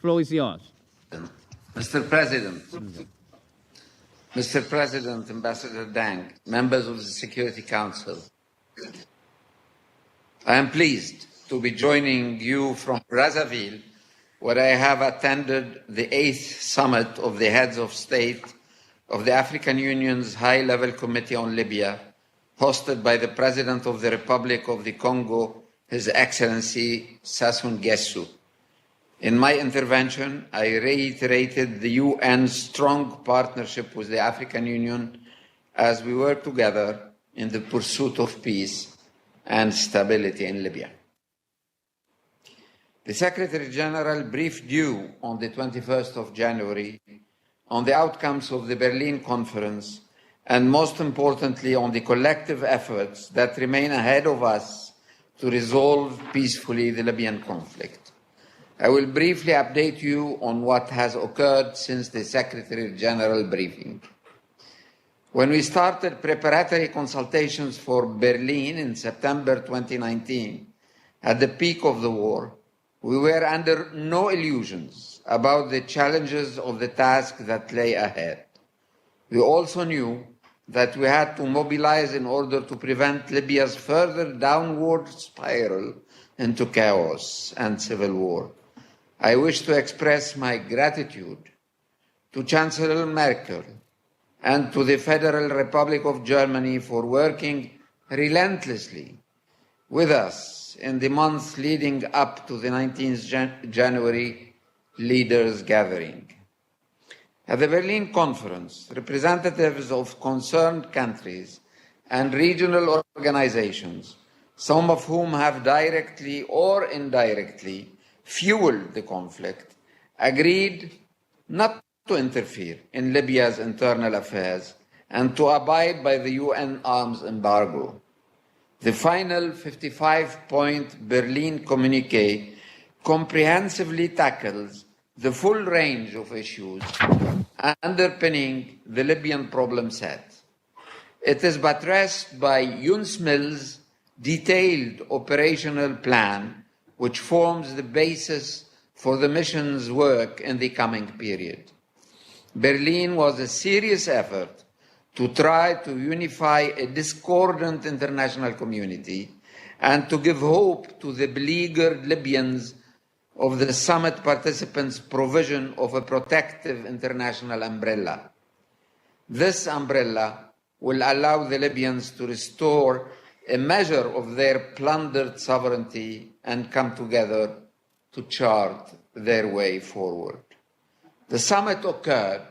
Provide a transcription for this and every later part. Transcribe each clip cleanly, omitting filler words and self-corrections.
floor is yours. Mr. President, Mr. President, Ambassador Dang, members of the Security Council, I am pleased to be joining you from Brazzaville, where I have attended the 8th Summit of the Heads of State of the African Union's High-Level Committee on Libya, hosted by the President of the Republic of the Congo, His Excellency Sassou Nguesso. In my intervention, I reiterated the UN's strong partnership with the African Union as we work together in the pursuit of peace and stability in Libya. The Secretary General briefed you on the 21st of January on the outcomes of the Berlin Conference and, most importantly, on the collective efforts that remain ahead of us to resolve peacefully the Libyan conflict. I will briefly update you on what has occurred since the Secretary General briefing. When we started preparatory consultations for Berlin in September 2019, at the peak of the war, we were under no illusions about the challenges of the task that lay ahead. We also knew that we had to mobilize in order to prevent Libya's further downward spiral into chaos and civil war. I wish to express my gratitude to Chancellor Merkel and to the Federal Republic of Germany for working relentlessly with us in the months leading up to the 19th January leaders' gathering. At the Berlin Conference, representatives of concerned countries and regional organizations, some of whom have directly or indirectly fueled the conflict, agreed not to interfere in Libya's internal affairs and to abide by the UN arms embargo. The final 55-point Berlin communiqué comprehensively tackles the full range of issues underpinning the Libyan problem set. It is buttressed by UNSMIL's detailed operational plan, which forms the basis for the mission's work in the coming period. Berlin was a serious effort to try to unify a discordant international community and to give hope to the beleaguered Libyans of the summit participants' provision of a protective international umbrella. This umbrella will allow the Libyans to restore a measure of their plundered sovereignty and come together to chart their way forward. The summit occurred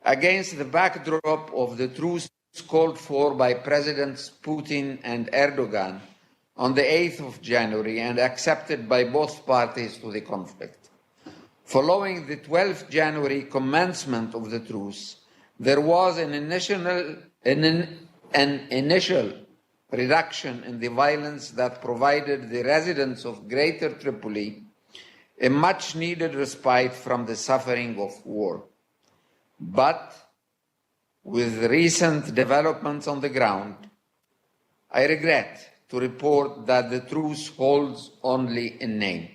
against the backdrop of the truce called for by Presidents Putin and Erdogan on the 8th of January and accepted by both parties to the conflict. Following the 12th January commencement of the truce, there was an initial reduction in the violence that provided the residents of Greater Tripoli a much-needed respite from the suffering of war. But with recent developments on the ground, I regret to report that the truce holds only in name.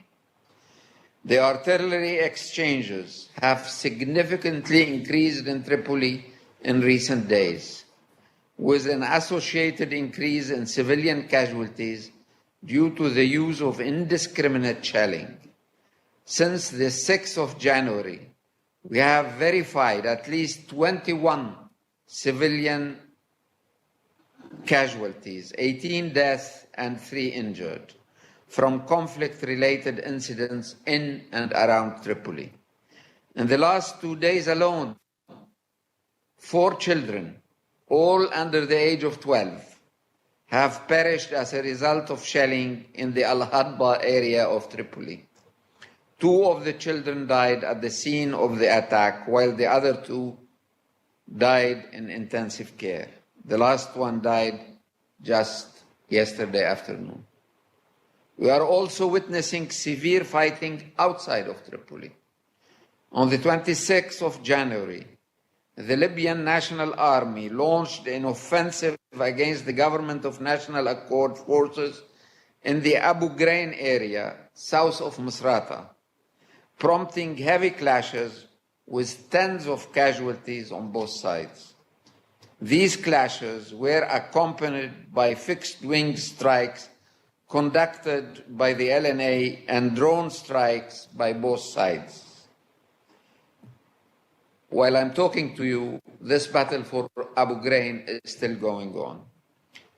The artillery exchanges have significantly increased in Tripoli in recent days, with an associated increase in civilian casualties due to the use of indiscriminate shelling. Since the 6th of January, we have verified at least 21 civilian casualties, 18 deaths and 3 injured, from conflict-related incidents in and around Tripoli. In the last 2 days alone, 4 children, all under the age of 12, have perished as a result of shelling in the Al-Hadba area of Tripoli. 2 of the children died at the scene of the attack, while the other 2 died in intensive care. The last one died just yesterday afternoon. We are also witnessing severe fighting outside of Tripoli. On the 26th of January, the Libyan National Army launched an offensive against the Government of National Accord forces in the Abu Ghraib area, south of Misrata. prompting heavy clashes with tens of casualties on both sides. These clashes were accompanied by fixed-wing strikes conducted by the LNA and drone strikes by both sides. While I'm talking to you, this battle for Abu Ghraib is still going on.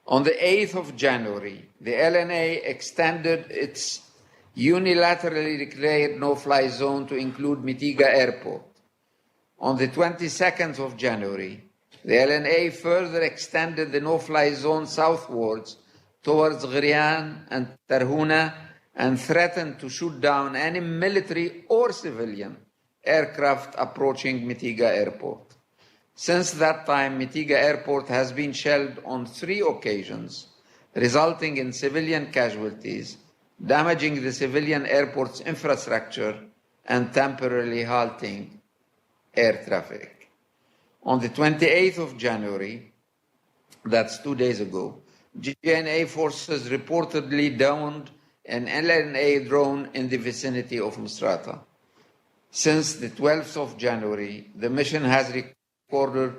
On the 8th of January, the LNA extended its unilaterally declared no-fly zone to include Mitiga Airport. On the 22nd of January, the LNA further extended the no-fly zone southwards towards Ghrian and Tarhuna and threatened to shoot down any military or civilian aircraft approaching Mitiga Airport. Since that time, Mitiga Airport has been shelled on 3 occasions, resulting in civilian casualties, damaging the civilian airport's infrastructure, and temporarily halting air traffic. On the 28th of January, that's 2 days ago, GNA forces reportedly downed an LNA drone in the vicinity of Misrata. Since the 12th of January, the mission has recorded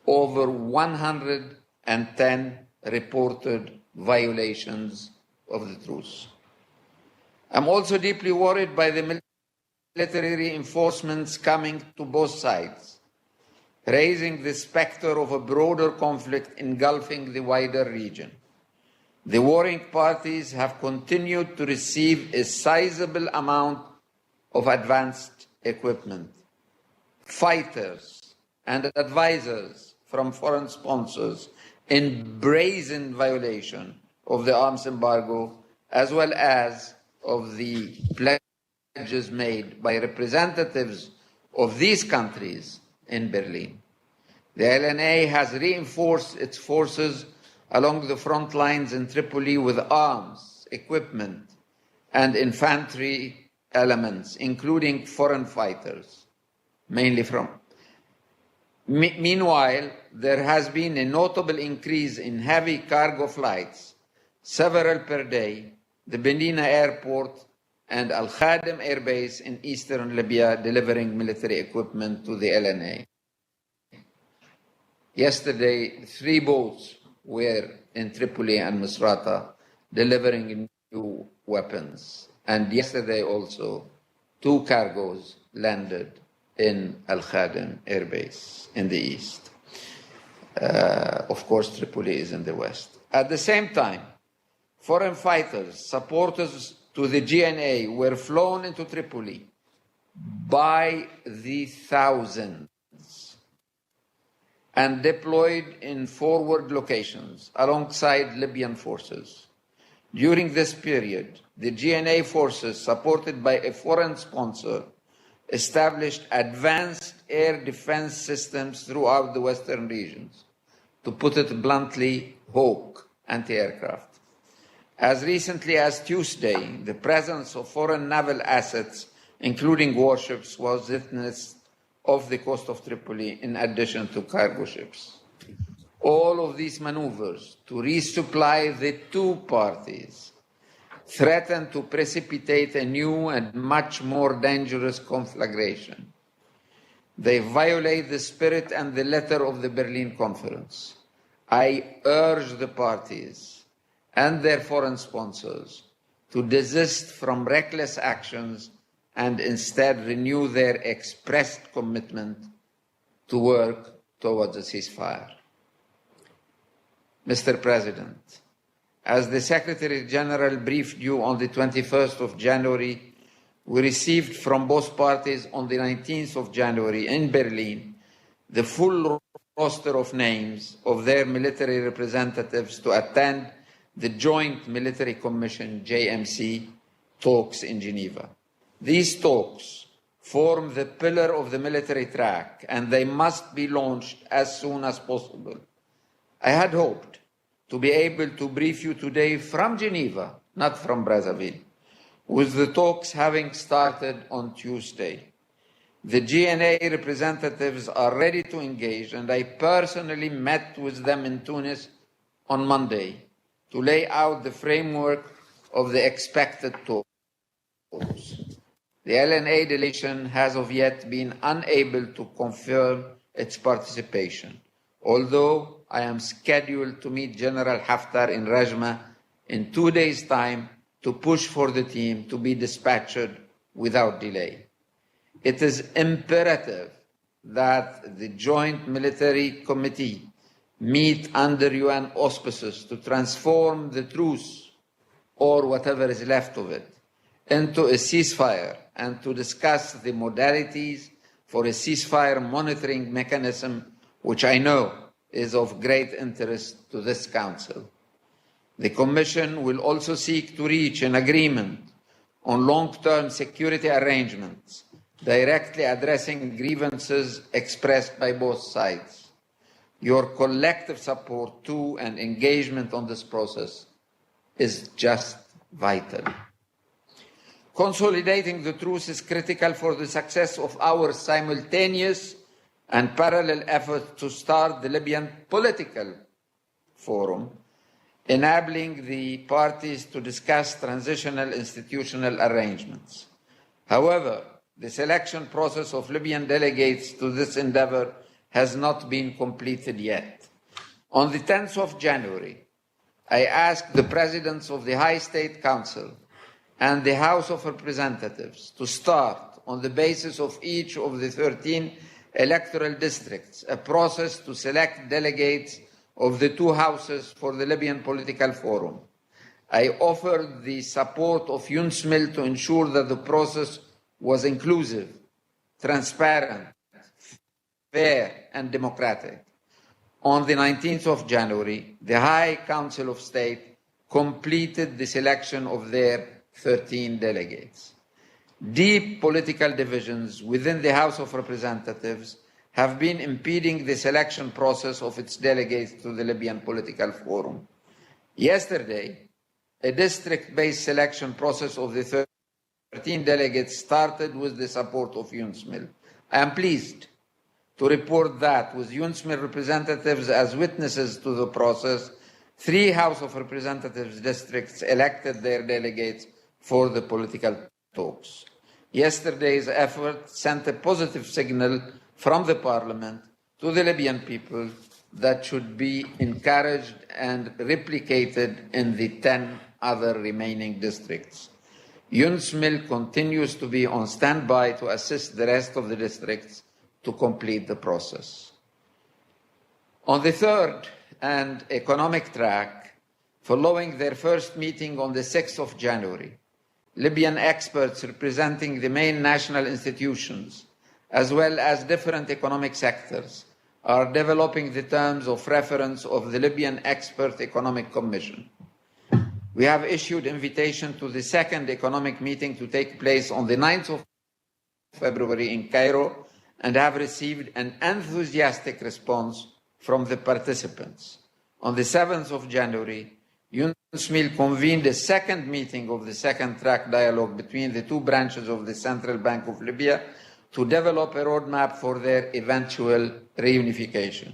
over 110 reported violations of the truce. I'm also deeply worried by the military reinforcements coming to both sides, raising the specter of a broader conflict engulfing the wider region. The warring parties have continued to receive a sizable amount of advanced equipment, fighters, and advisors from foreign sponsors in brazen violation of the arms embargo, as well as of the pledges made by representatives of these countries in Berlin. The LNA has reinforced its forces along the front lines in Tripoli with arms, equipment, and infantry elements, including foreign fighters, mainly from. Meanwhile, there has been a notable increase in heavy cargo flights, several per day, the Benina Airport and Al-Khadim Air Base in eastern Libya, delivering military equipment to the LNA. Yesterday, 3 boats were in Tripoli and Misrata delivering new weapons. And yesterday also, 2 cargoes landed in Al-Khadim Air Base in the east. Of course, Tripoli is in the west. At the same time, foreign fighters, supporters to the GNA, were flown into Tripoli by the thousands and deployed in forward locations alongside Libyan forces. During this period, the GNA forces, supported by a foreign sponsor, established advanced air defense systems throughout the western regions. To put it bluntly, Hawk anti-aircraft. As recently as Tuesday, the presence of foreign naval assets, including warships, was witnessed off the coast of Tripoli in addition to cargo ships. All of these maneuvers to resupply the 2 parties threaten to precipitate a new and much more dangerous conflagration. They violate the spirit and the letter of the Berlin Conference. I urge the parties and their foreign sponsors to desist from reckless actions and instead renew their expressed commitment to work towards a ceasefire. Mr. President, as the Secretary General briefed you on the 21st of January, we received from both parties on the 19th of January in Berlin the full roster of names of their military representatives to attend the Joint Military Commission JMC talks in Geneva. These talks form the pillar of the military track, and they must be launched as soon as possible. I had hoped to be able to brief you today from Geneva, not from Brazzaville, with the talks having started on Tuesday. The GNA representatives are ready to engage, and I personally met with them in Tunis on Monday to lay out the framework of the expected talks. The the LNA delegation has of yet been unable to confirm its participation, although I am scheduled to meet General Haftar in Rajma in 2 days' time to push for the team to be dispatched without delay. It is imperative that the Joint Military Committee meet under UN auspices to transform the truce, or whatever is left of it, into a ceasefire and to discuss the modalities for a ceasefire monitoring mechanism, which I know is of great interest to this Council. The Commission will also seek to reach an agreement on long-term security arrangements, directly addressing grievances expressed by both sides. Your collective support to and engagement on this process is just vital. Consolidating the truce is critical for the success of our simultaneous and parallel efforts to start the Libyan political forum, enabling the parties to discuss transitional institutional arrangements. However, the selection process of Libyan delegates to this endeavor has not been completed yet. On the 10th of January, I asked the presidents of the High State Council and the House of Representatives to start, on the basis of each of the 13 electoral districts, a process to select delegates of the two houses for the Libyan political forum. I offered the support of UNSMIL to ensure that the process was inclusive, transparent, fair, and democratic. On the 19th of January, the High Council of State completed the selection of their 13 delegates. Deep political divisions within the House of Representatives have been impeding the selection process of its delegates to the Libyan political forum. Yesterday, a district-based selection process of the 13 delegates started with the support of UNSMIL. I am pleased to report that, with UNSMIL representatives as witnesses to the process, 3 House of Representatives districts elected their delegates for the political talks. Yesterday's effort sent a positive signal from the Parliament to the Libyan people that should be encouraged and replicated in the 10 other remaining districts. UNSMIL continues to be on standby to assist the rest of the districts to complete the process. On the third and economic track, following their first meeting on the 6th of January, Libyan experts representing the main national institutions, as well as different economic sectors, are developing the terms of reference of the Libyan Expert Economic Commission. We have issued invitation to the second economic meeting to take place on the 9th of February in Cairo and have received an enthusiastic response from the participants. On the 7th of January, UNSMIL convened a second meeting of the second track dialogue between the two branches of the Central Bank of Libya to develop a roadmap for their eventual reunification.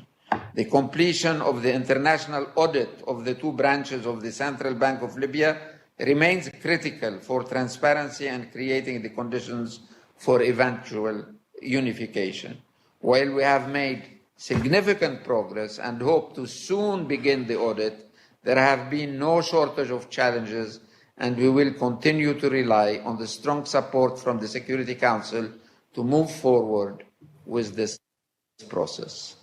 The completion of the international audit of the two branches of the Central Bank of Libya remains critical for transparency and creating the conditions for eventual unification. While we have made significant progress and hope to soon begin the audit, there have been no shortage of challenges, and we will continue to rely on the strong support from the Security Council to move forward with this process.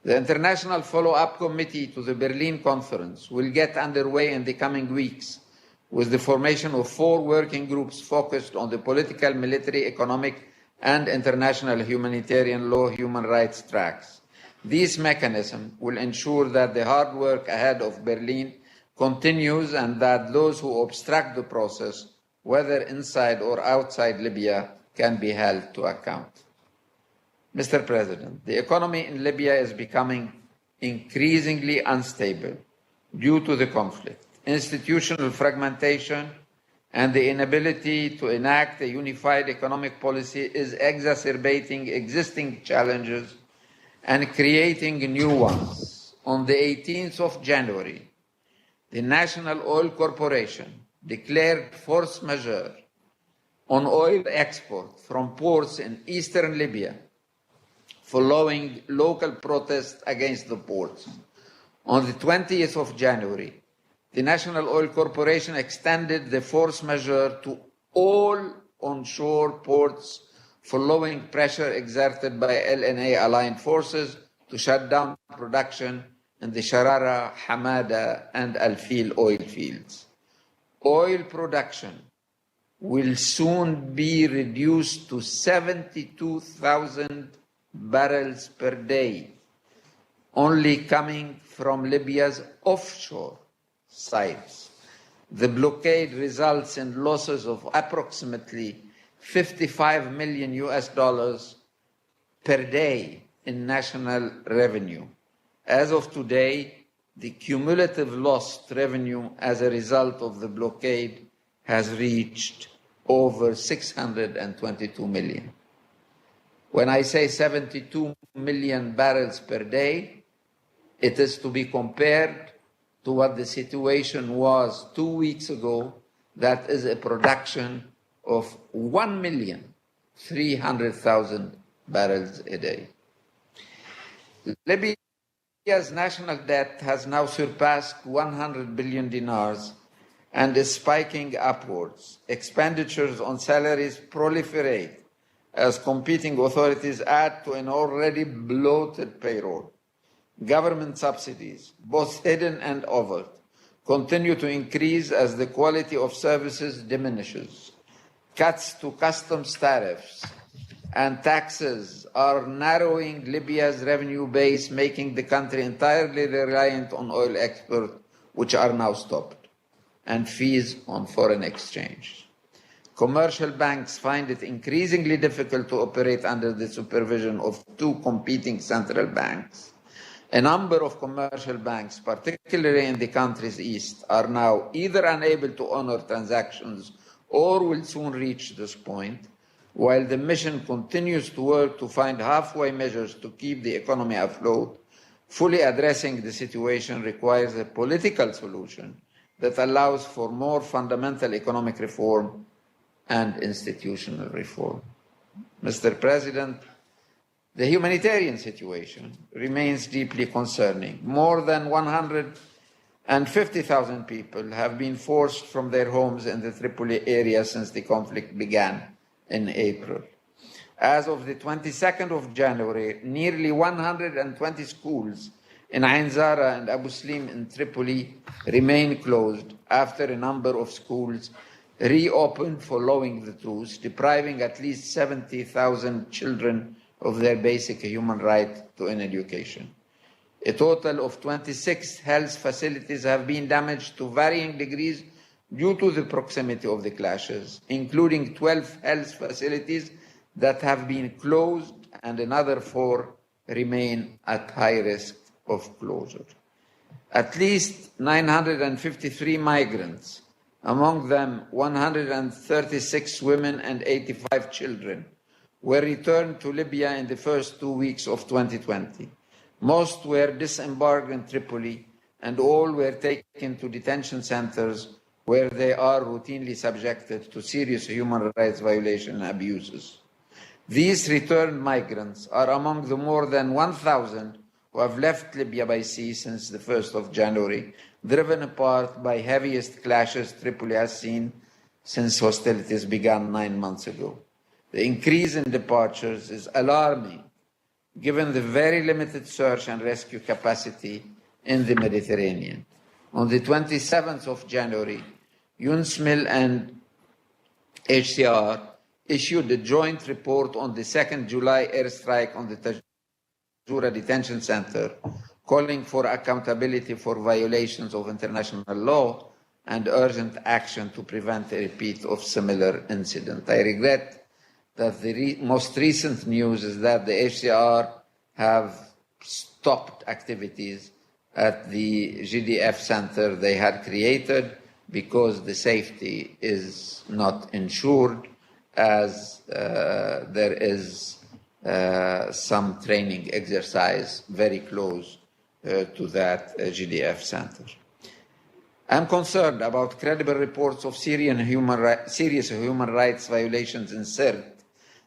The International Follow-up Committee to the Berlin Conference will get underway in the coming weeks with the formation of 4 working groups focused on the political, military, economic, and international humanitarian law human rights tracks. This mechanism will ensure that the hard work ahead of Berlin continues and that those who obstruct the process, whether inside or outside Libya, can be held to account. Mr. President, the economy in Libya is becoming increasingly unstable due to the conflict, institutional fragmentation, and the inability to enact a unified economic policy is exacerbating existing challenges and creating new ones. On the 18th of January, the National Oil Corporation declared force majeure on oil export from ports in eastern Libya following local protests against the ports. On the 20th of January, the National Oil Corporation extended the force majeure to all onshore ports following pressure exerted by LNA-aligned forces to shut down production in the Sharara, Hamada, and Al-Fil oil fields. Oil production will soon be reduced to 72,000 barrels per day, only coming from Libya's offshore sites. The blockade results in losses of approximately 55 million US dollars per day in national revenue. As of today, the cumulative lost revenue as a result of the blockade has reached over 622 million. When I say 72 million barrels per day, it is to be compared to what the situation was 2 weeks ago. That is a production of 1,300,000 barrels a day. Libya's national debt has now surpassed 100 billion dinars and is spiking upwards. Expenditures on salaries proliferate as competing authorities add to an already bloated payroll. Government subsidies, both hidden and overt, continue to increase as the quality of services diminishes. Cuts to customs tariffs and taxes are narrowing Libya's revenue base, making the country entirely reliant on oil exports, which are now stopped, and fees on foreign exchange. Commercial banks find it increasingly difficult to operate under the supervision of two competing central banks. A number of commercial banks, particularly in the country's east, are now either unable to honor transactions or will soon reach this point, while the mission continues to work to find halfway measures to keep the economy afloat. Fully addressing the situation requires a political solution that allows for more fundamental economic reform and institutional reform. Mr. President, the humanitarian situation remains deeply concerning. More than 150,000 people have been forced from their homes in the Tripoli area since the conflict began in April. As of the 22nd of January, nearly 120 schools in Ain Zara and Abu Slim in Tripoli remain closed after a number of schools reopened following the truce, depriving at least 70,000 children of their basic human right to an education. A total of 26 health facilities have been damaged to varying degrees due to the proximity of the clashes, including 12 health facilities that have been closed and another 4 remain at high risk of closure. At least 953 migrants, among them 136 women and 85 children, were returned to Libya in the first 2 weeks of 2020. Most were disembarked in Tripoli, and all were taken to detention centers where they are routinely subjected to serious human rights violations and abuses. These returned migrants are among the more than 1,000 who have left Libya by sea since the 1st of January, driven apart by heaviest clashes Tripoli has seen since hostilities began 9 months ago. The increase in departures is alarming, given the very limited search and rescue capacity in the Mediterranean. On the 27th of January, UNSMIL and HCR issued a joint report on the 2nd July airstrike on the Tajura detention center, calling for accountability for violations of international law and urgent action to prevent a repeat of similar incidents. I regret that the most recent news is that the HCR have stopped activities at the GDF center they had created because the safety is not ensured, as there is some training exercise very close to that GDF center. I am concerned about credible reports of serious human rights violations in Sirte,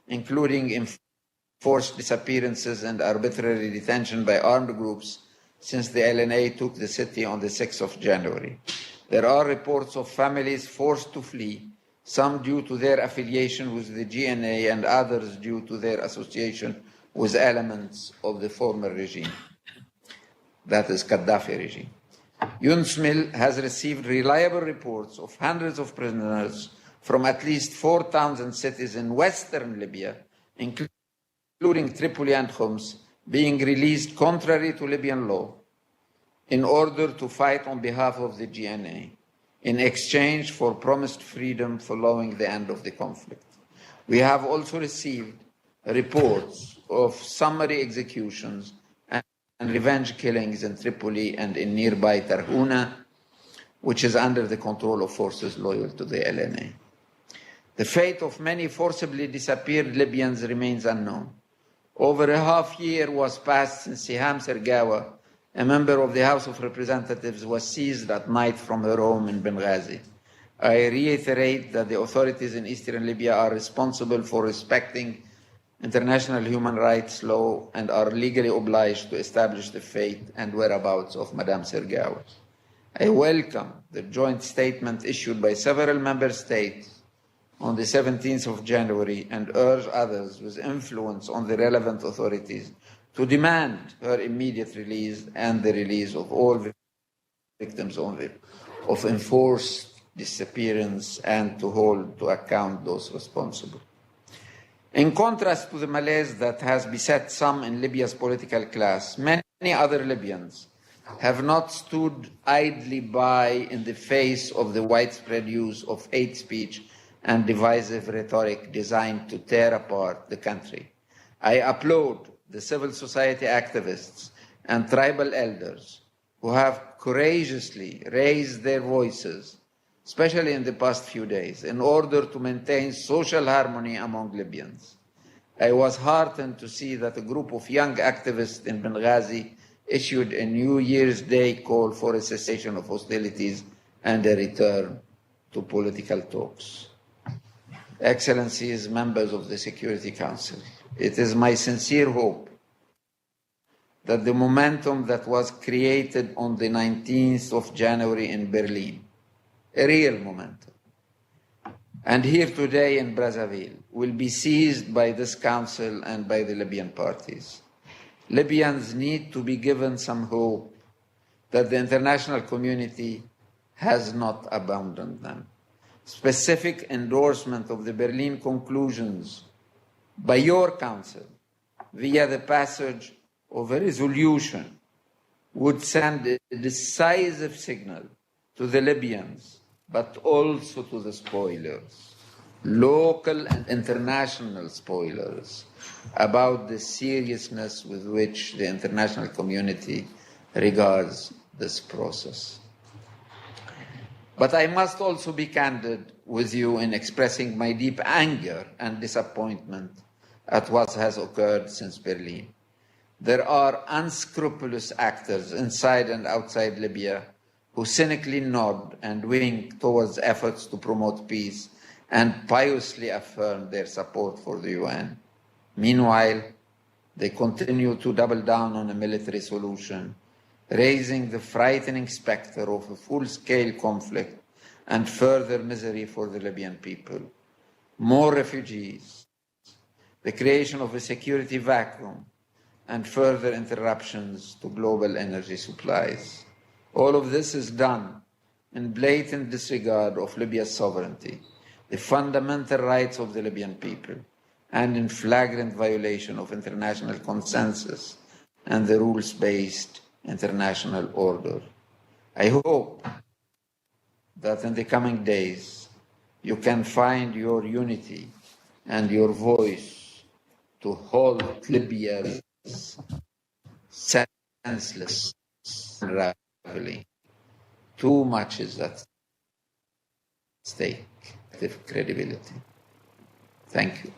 including enforced disappearances and arbitrary detention by armed groups since the LNA took the city on the 6th of January. There are reports of families forced to flee, some due to their affiliation with the GNA and others due to their association with elements of the former regime, that is Gaddafi regime. UNSMIL has received reliable reports of hundreds of prisoners from at least 4 towns and cities in western Libya, including Tripoli and Homs, being released contrary to Libyan law in order to fight on behalf of the GNA in exchange for promised freedom following the end of the conflict. We have also received reports of summary executions and revenge killings in Tripoli and in nearby Tarhuna, which is under the control of forces loyal to the LNA. The fate of many forcibly disappeared Libyans remains unknown. Over a half year was passed since Siham Sergawa, a member of the House of Representatives, was seized at night from her home in Benghazi. I reiterate that the authorities in eastern Libya are responsible for respecting international human rights law and are legally obliged to establish the fate and whereabouts of Madame Sergawa. I welcome the joint statement issued by several member states on the 17th of January and urge others with influence on the relevant authorities to demand her immediate release and the release of all victims of enforced disappearance and to hold to account those responsible. In contrast to the malaise that has beset some in Libya's political class, many other Libyans have not stood idly by in the face of the widespread use of hate speech and divisive rhetoric designed to tear apart the country. I applaud the civil society activists and tribal elders who have courageously raised their voices, especially in the past few days, in order to maintain social harmony among Libyans. I was heartened to see that a group of young activists in Benghazi issued a New Year's Day call for a cessation of hostilities and a return to political talks. Excellencies, members of the Security Council, it is my sincere hope that the momentum that was created on the 19th of January in Berlin, a real momentum, and here today in Brazzaville, will be seized by this Council and by the Libyan parties. Libyans need to be given some hope that the international community has not abandoned them. Specific endorsement of the Berlin conclusions by your Council via the passage of a resolution would send a decisive signal to the Libyans, but also to the spoilers, local and international spoilers, about the seriousness with which the international community regards this process. But I must also be candid with you in expressing my deep anger and disappointment at what has occurred since Berlin. There are unscrupulous actors inside and outside Libya who cynically nod and wink towards efforts to promote peace and piously affirm their support for the UN. Meanwhile, they continue to double down on a military solution, raising the frightening specter of a full-scale conflict and further misery for the Libyan people. More refugees, the creation of a security vacuum, and further interruptions to global energy supplies. All of this is done in blatant disregard of Libya's sovereignty, the fundamental rights of the Libyan people, and in flagrant violation of international consensus and the rules-based international order. I hope that in the coming days you can find your unity and your voice to halt Libya's senseless unraveling. Too much is at stake, credibility. Thank you.